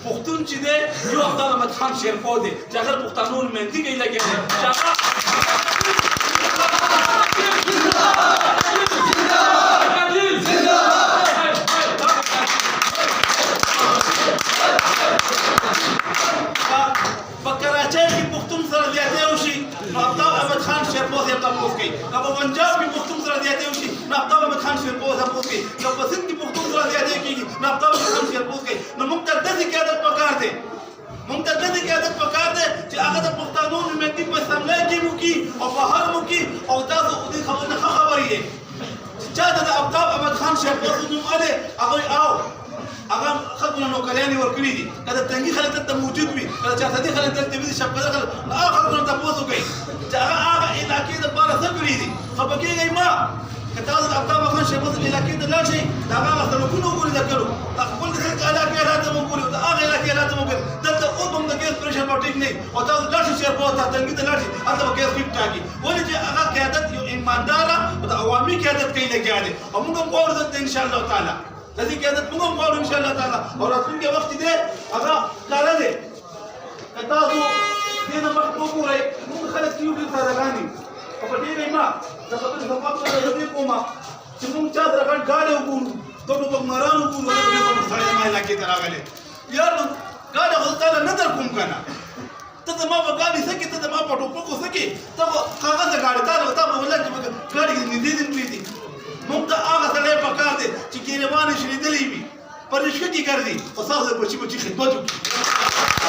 پښتون چې دی یو عبدال احمد خان شیرپور دی چې هغه پښتانو مهندي کوي لګیا دی چې هغه په کراچۍ کې پښتون سره زیاتی وشي نو عبدال احمد خان شیرپور صاحب تپوس کوي که په پنجاب کې پښتون سره زیاتی وشي نو عبدال احمد خان شیرپور تپوس کوي که په سند کې پښتون سره زیاتی کېږي نو عبدال احمد خان شیرپور کوي نو موږ ته داسې قیادت پکار دی موږ ته داسې قیادت پکار دی چې هغه د پښتنو نمایندګي په اسمبلی کې وکړي او په هر وکړي او تاسو دې خبرې نه ښه خبرې دی چې چا ته د عبدال احمد خان شیرپور نوم الی هغوی او هغه خلکو نوکریان یې ورکړي دي که د تنګي خلک دلته موجود وي که د چارسدي خلک دلته وي د شبقدر خلک نو هغه خلکو نه تپوس وکړئ چې هغه هغه علاقې دپاره څه کړي دي خفه کېږئ مه که تاسو د عبدال خان شیرپور علاقې ته لاړ شئ د هغه هغه سړکونه وګورئ د کړو د خپل د خلک علاقې حالات هم وګورئ د هغه علاقې حالات هم وګورئ دلته اوس هم د ګیس پریشر به ټیک نه وي او تاسو لاړ شئ شیرپور ته تنګي ته لاړ شئ هلته به ګیس ټیک ټاکي ولې چې هغه قیادت یو ایمانداره او د عوامي قیادت کوي لګیا دی او موږ هم غواړو دلته انشاءالله تعالی د دې قیادت موږ هم غواړو انشاءالله تعالی او راتلونکی وخت چې دی هغه ښکاره دی که تاسو دې نه مخکې وګورئ موږ خلک چې یو ډېر سادهګان دي او په ډېرې ما د خبرې صفات سره زه دې کومه چې موږ چا سره غټ ګاډی وګورو ګډو بګماران وګورو هغه ډېر زموږ سړی زما علاقې ته راغلی یار نو ګاډی خو زه تاله نه در کوم که نه ته زما په ګاډي څه کې ته زما په ټوپکو څه کې ته خو کاغذه ګاډي تا به ولګ ګاډي کې نږدې دې پرېږدي موږ ته هغه سړی پکار دی چې ګریوان یې شلېدلی وي په رشوه کې ګرځي او ستاسو د بچي خدمت وکړي